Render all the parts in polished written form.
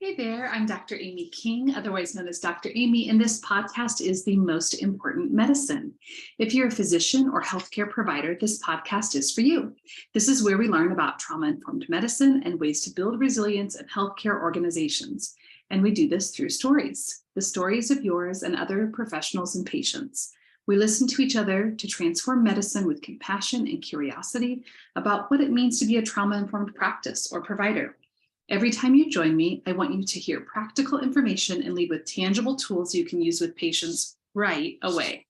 Hey there, I'm Dr. Amy King, otherwise known as Dr. Amy, and this podcast is The Most Important Medicine. If you're a physician or healthcare provider, this podcast is for you. This is where we learn about trauma-informed medicine and ways to build resilience in healthcare organizations. And we do this through stories, the stories of yours and other professionals and patients. We listen to each other to transform medicine with compassion and curiosity about what it means to be a trauma-informed practice or provider. Every time you join me, I want you to hear practical information and lead with tangible tools you can use with patients right away.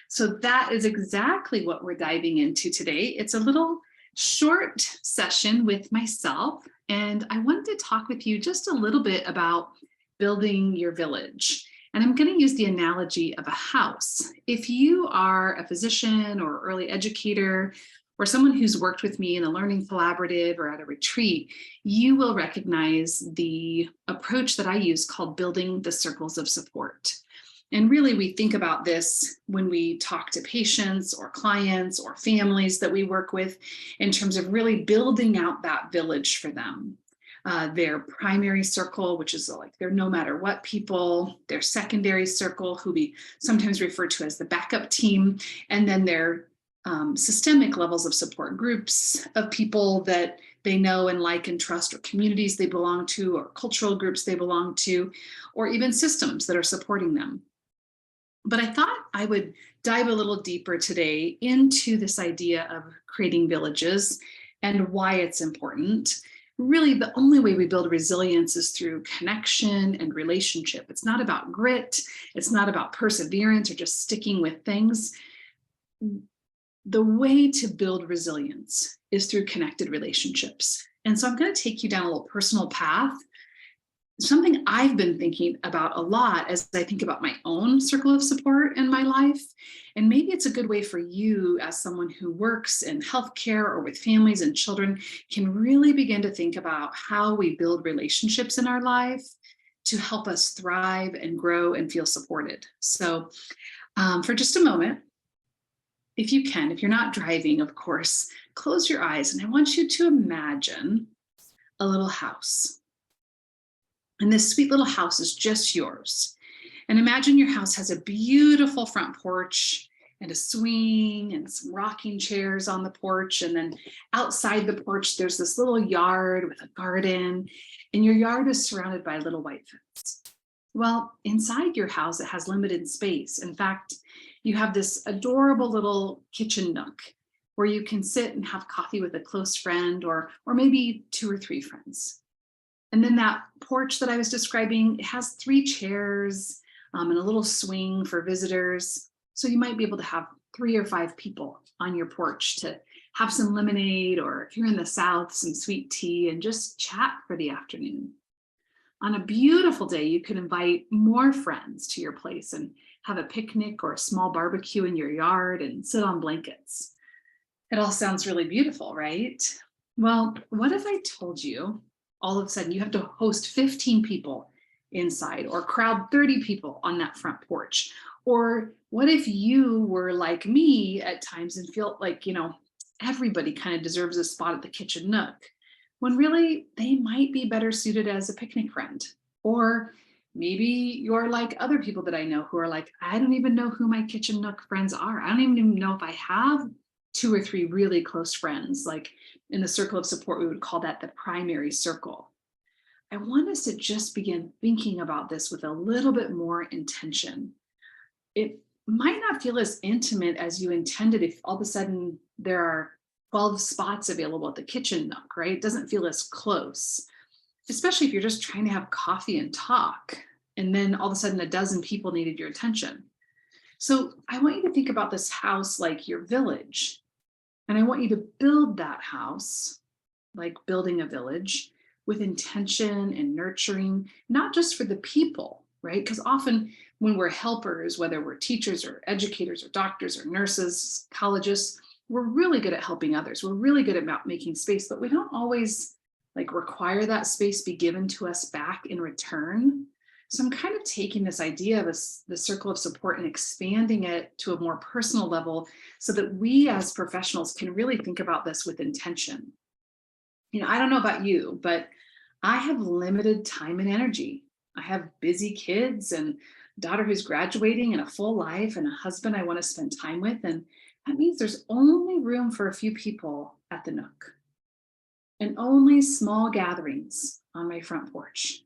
So that is exactly what we're diving into today. It's a little short session with myself, and I wanted to talk with you just a little bit about building your village. And I'm going to use the analogy of a house. If you are a physician or early educator, or someone who's worked with me in a learning collaborative or at a retreat, you will recognize the approach that I use called building the circles of support. And really, we think about this when we talk to patients or clients or families that we work with in terms of really building out that village for them. Their primary circle, which is like their no matter what people, their secondary circle, who we sometimes refer to as the backup team, and then their systemic levels of support, groups of people that they know and like and trust, or communities they belong to, or cultural groups they belong to, or even systems that are supporting them. But I thought I would dive a little deeper today into this idea of creating villages and why it's important. Really, the only way we build resilience is through connection and relationship. It's not about grit. It's not about perseverance or just sticking with things. The way to build resilience is through connected relationships. And so I'm going to take you down a little personal path, something I've been thinking about a lot as I think about my own circle of support in my life. And maybe it's a good way for you, as someone who works in healthcare or with families and children, can really begin to think about how we build relationships in our life to help us thrive and grow and feel supported. So for just a moment, if you can, if you're not driving, of course, close your eyes, and I want you to imagine a little house. And this sweet little house is just yours. And imagine your house has a beautiful front porch and a swing and some rocking chairs on the porch. And then outside the porch, there's this little yard with a garden, and your yard is surrounded by a little white fence. Well, inside your house, it has limited space. In fact, you have this adorable little kitchen nook where you can sit and have coffee with a close friend, or maybe 2 or 3 friends. And then that porch that I was describing, it has 3 chairs and a little swing for visitors. So you might be able to have 3 or 5 people on your porch to have some lemonade, or if you're in the South, some sweet tea, and just chat for the afternoon. On a beautiful day, you could invite more friends to your place and have a picnic or a small barbecue in your yard and sit on blankets. It all sounds really beautiful, right? Well, what if I told you all of a sudden you have to host 15 people inside, or crowd 30 people on that front porch? Or what if you were like me at times and felt like, everybody kind of deserves a spot at the kitchen nook, when really they might be better suited as a picnic friend? Or maybe you're like other people that I know who are like, I don't even know who my kitchen nook friends are. I don't even know if I have 2 or 3 really close friends. Like in the circle of support, we would call that the primary circle. I want us to just begin thinking about this with a little bit more intention. It might not feel as intimate as you intended if all of a sudden there are 12 spots available at the kitchen nook, right? It doesn't feel as close, especially if you're just trying to have coffee and talk, and then all of a sudden a dozen people needed your attention. So I want you to think about this house like your village. And I want you to build that house, like building a village, with intention and nurturing, not just for the people, right? Because often when we're helpers, whether we're teachers or educators or doctors or nurses, psychologists, we're really good at helping others. We're really good at making space, but we don't always require that space be given to us back in return. So I'm kind of taking this idea of the circle of support and expanding it to a more personal level so that we as professionals can really think about this with intention. I don't know about you, but I have limited time and energy. I have busy kids and a daughter who's graduating and a full life and a husband I want to spend time with. And that means there's only room for a few people at the Nook and only small gatherings on my front porch.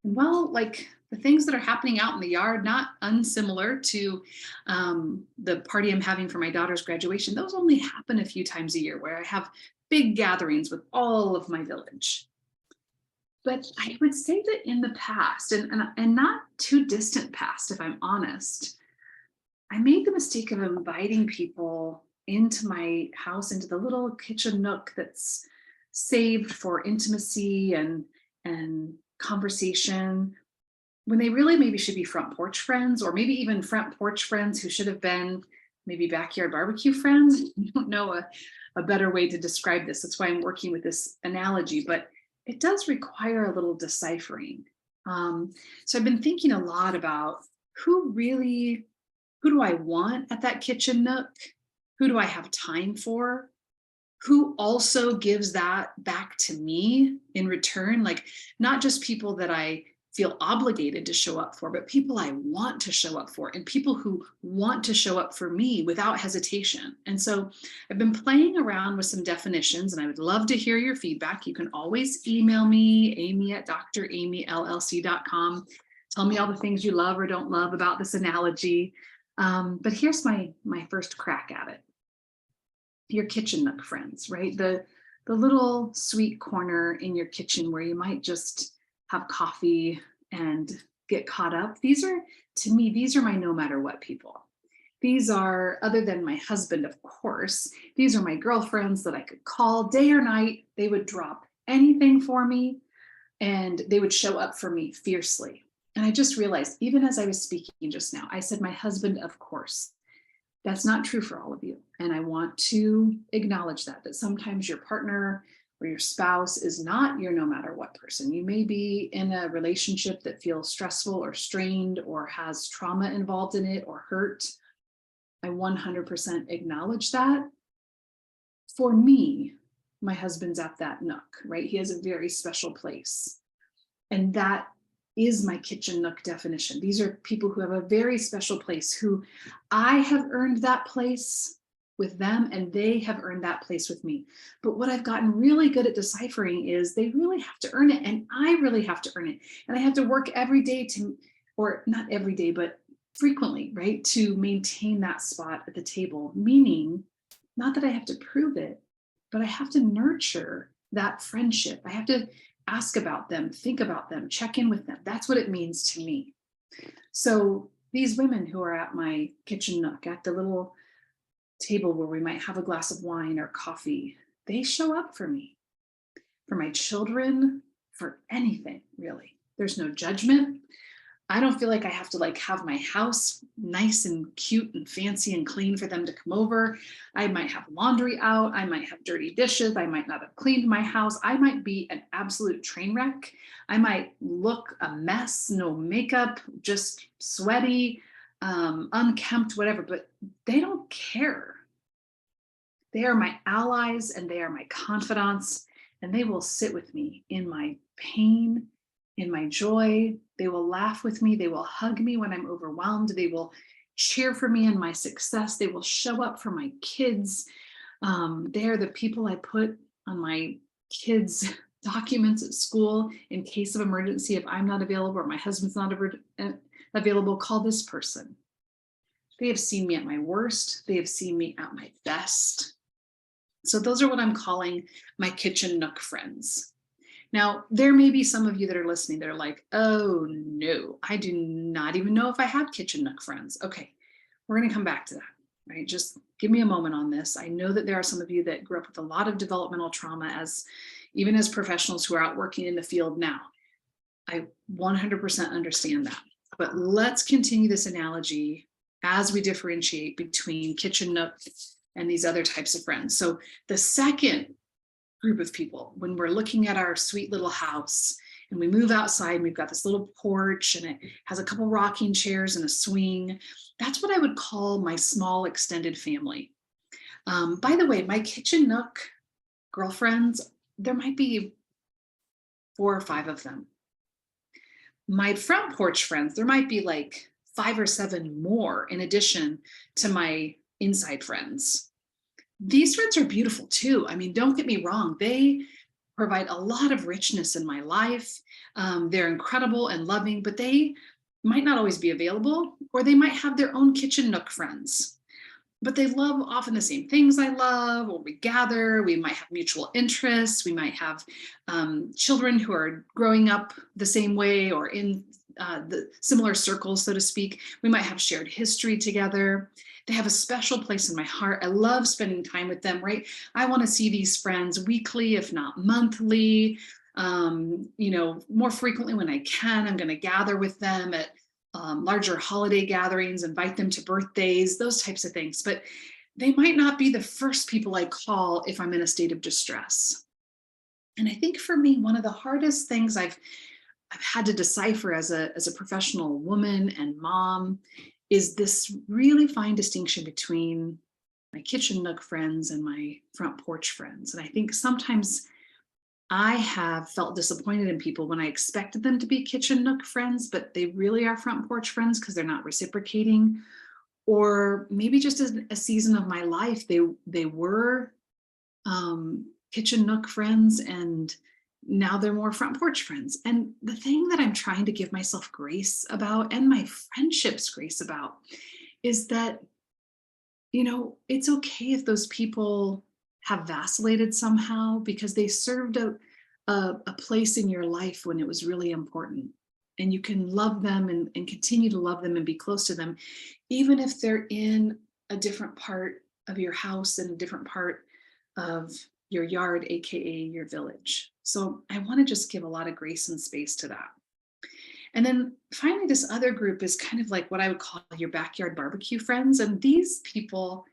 And well, like the things that are happening out in the yard, not unsimilar to the party I'm having for my daughter's graduation, those only happen a few times a year where I have big gatherings with all of my village. But I would say that in the past, and not too distant past, if I'm honest, I made the mistake of inviting people into my house, into the little kitchen nook that's saved for intimacy and conversation, when they really maybe should be front porch friends, or maybe even front porch friends who should have been maybe backyard barbecue friends. I don't know a better way to describe this. That's why I'm working with this analogy, but it does require a little deciphering. So I've been thinking a lot about who do I want at that kitchen nook? Who do I have time for? Who also gives that back to me in return? Like, not just people that I feel obligated to show up for, but people I want to show up for, and people who want to show up for me without hesitation. And so I've been playing around with some definitions, and I would love to hear your feedback. You can always email me, amy@dramyllc.com. Tell me all the things you love or don't love about this analogy. But here's my first crack at it. Your kitchen nook friends, right? The little sweet corner in your kitchen where you might just have coffee and get caught up. These are, to me, these are my no matter what people. These are, other than my husband, of course, these are my girlfriends that I could call day or night. They would drop anything for me and they would show up for me fiercely. And I just realized, even as I was speaking just now, I said, my husband, of course. That's not true for all of you. And I want to acknowledge that sometimes your partner or your spouse is not your no matter what person. You may be in a relationship that feels stressful or strained or has trauma involved in it or hurt. I 100% acknowledge that. For me, my husband's at that nook, right? He has a very special place. And that is my kitchen nook definition. These are people who have a very special place, who I have earned that place with them and they have earned that place with me. But what I've gotten really good at deciphering is they really have to earn it and I really have to earn it. And I have to work every day to, or not every day, but frequently, right, to maintain that spot at the table. Meaning, not that I have to prove it, but I have to nurture that friendship. I have to ask about them, think about them, check in with them. That's what it means to me. So these women who are at my kitchen nook, at the little table where we might have a glass of wine or coffee, they show up for me, for my children, for anything, really. There's no judgment. I don't feel like I have to have my house nice and cute and fancy and clean for them to come over. I might have laundry out. I might have dirty dishes. I might not have cleaned my house. I might be an absolute train wreck. I might look a mess, no makeup, just sweaty, unkempt, whatever, but they don't care. They are my allies and they are my confidants, and they will sit with me in my pain, in my joy. They will laugh with me. They will hug me when I'm overwhelmed. They will cheer for me in my success. They will show up for my kids. They are the people I put on my kids' documents at school in case of emergency. If I'm not available or my husband's not available, call this person. They have seen me at my worst. They have seen me at my best. So those are what I'm calling my kitchen nook friends. Now, there may be some of you that are listening that are like, oh no, I do not even know if I have kitchen nook friends. Okay, we're going to come back to that, right? Just give me a moment on this. I know that there are some of you that grew up with a lot of developmental trauma, even as professionals who are out working in the field now. I 100% understand that. But let's continue this analogy as we differentiate between kitchen nook and these other types of friends. So the second group of people, when we're looking at our sweet little house and we move outside and we've got this little porch and it has a couple rocking chairs and a swing, that's what I would call my small extended family. By the way, my kitchen nook girlfriends, there might be 4 or 5 of them. My front porch friends, there might be like 5 or 7 more in addition to my inside friends. These friends are beautiful too. I mean, don't get me wrong, they provide a lot of richness in my life. They're incredible and loving, but they might not always be available, or they might have their own kitchen nook friends. But they love often the same things I love, or we gather, we might have mutual interests, we might have children who are growing up the same way or in the similar circles, so to speak. We might have shared history together. They have a special place in my heart. I love spending time with them, right? I want to see these friends weekly, if not monthly, more frequently when I can. I'm going to gather with them at larger holiday gatherings, invite them to birthdays, those types of things. But they might not be the first people I call if I'm in a state of distress. And I think for me, one of the hardest things I've had to decipher as a professional woman and mom is this really fine distinction between my kitchen nook friends and my front porch friends. And I think sometimes I have felt disappointed in people when I expected them to be kitchen nook friends, but they really are front porch friends because they're not reciprocating. Or maybe just as a season of my life, they were kitchen nook friends, and now they're more front porch friends. And the thing that I'm trying to give myself grace about, and my friendships grace about, is that, it's okay if those people have vacillated somehow, because they served a place in your life when it was really important. And you can love them and continue to love them and be close to them, even if they're in a different part of your house and a different part of your yard, AKA your village. So I want to just give a lot of grace and space to that. And then finally, this other group is kind of like what I would call your backyard barbecue friends. And these people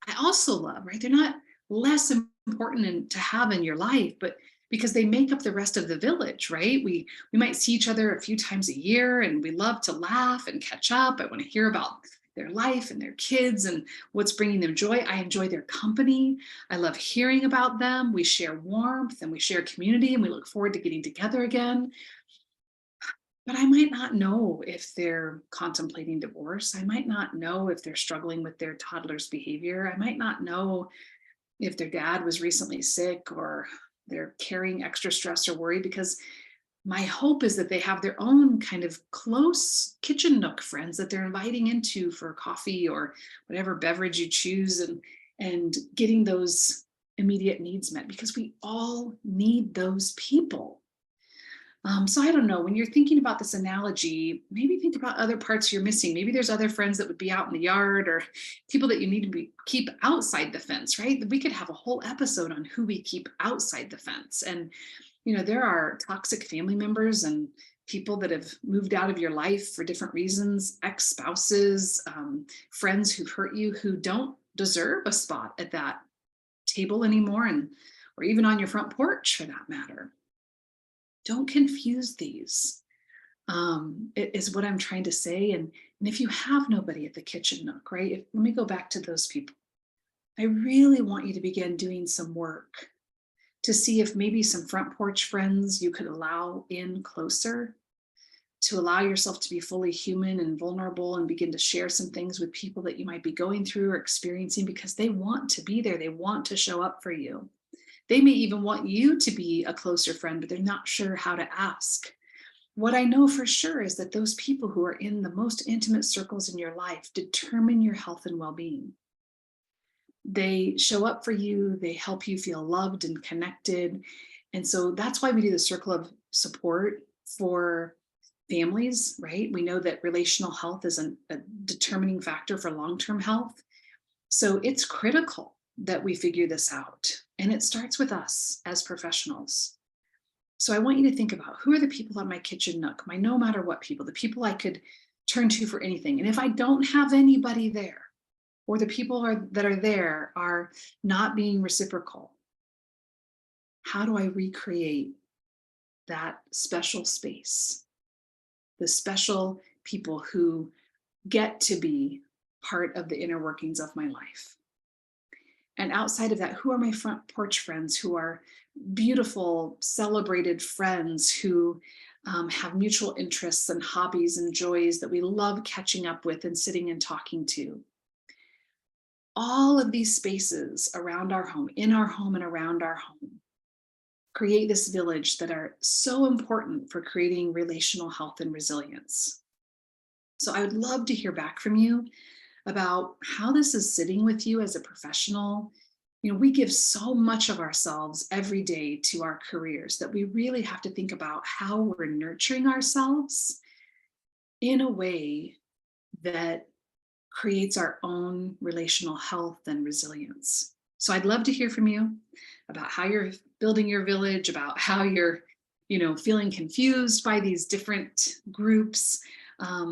I also love, right? They're not less important to have in your life, but because they make up the rest of the village, right? We might see each other a few times a year, and we love to laugh and catch up. I want to hear about their life and their kids and what's bringing them joy. I enjoy their company. I love hearing about them. We share warmth and we share community, and we look forward to getting together again. But I might not know if they're contemplating divorce. I might not know if they're struggling with their toddler's behavior. I might not know if their dad was recently sick, or they're carrying extra stress or worry, because my hope is that they have their own kind of close kitchen nook friends that they're inviting into for coffee or whatever beverage you choose, and getting those immediate needs met, because we all need those people. So I don't know, when you're thinking about this analogy, maybe think about other parts you're missing. Maybe there's other friends that would be out in the yard, or people that you need to keep outside the fence, right? We could have a whole episode on who we keep outside the fence. And, there are toxic family members and people that have moved out of your life for different reasons, ex-spouses, friends who've hurt you, who don't deserve a spot at that table anymore, or even on your front porch for that matter. Don't confuse these, is what I'm trying to say. And if you have nobody at the kitchen nook, right? Let me go back to those people. I really want you to begin doing some work to see if maybe some front porch friends you could allow in closer, to allow yourself to be fully human and vulnerable, and begin to share some things with people that you might be going through or experiencing, because they want to be there. They want to show up for you. They may even want you to be a closer friend, but they're not sure how to ask. What I know for sure is that those people who are in the most intimate circles in your life determine your health and well-being. They show up for you, they help you feel loved and connected. And so that's why we do the circle of support for families, right? We know that relational health is a determining factor for long-term health. So it's critical that we figure this out. And it starts with us as professionals. So I want you to think about, who are the people on my kitchen nook, my no matter what people, the people I could turn to for anything. And if I don't have anybody there, or the people that are there are not being reciprocal, how do I recreate that special space? The special people who get to be part of the inner workings of my life. And outside of that, who are my front porch friends who are beautiful, celebrated friends who have mutual interests and hobbies and joys that we love catching up with and sitting and talking to? All of these spaces around our home, in our home and around our home, create this village that are so important for creating relational health and resilience. So I would love to hear back from you about how this is sitting with you as a professional. We give so much of ourselves every day to our careers that we really have to think about how we're nurturing ourselves in a way that creates our own relational health and resilience. So I'd love to hear from you about how you're building your village, about how you're, feeling confused by these different groups. I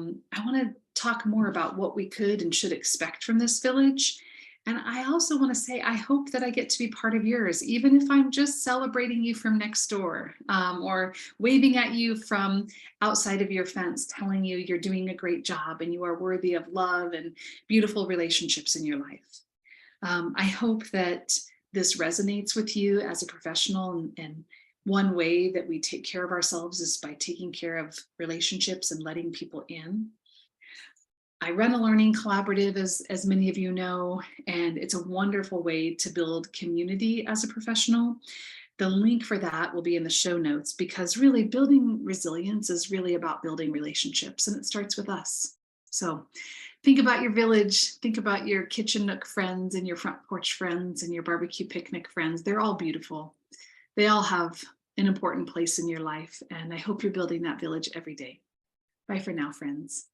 want to talk more about what we could and should expect from this village. And I also want to say, I hope that I get to be part of yours, even if I'm just celebrating you from next door, or waving at you from outside of your fence, telling you you're doing a great job and you are worthy of love and beautiful relationships in your life. I hope that this resonates with you as a professional, and one way that we take care of ourselves is by taking care of relationships and letting people in. I run a learning collaborative, as many of you know, and it's a wonderful way to build community as a professional. The link for that will be in the show notes, because really building resilience is really about building relationships, and it starts with us. So think about your village, think about your kitchen nook friends and your front porch friends and your barbecue picnic friends. They're all beautiful. They all have an important place in your life, and I hope you're building that village every day. Bye for now, friends.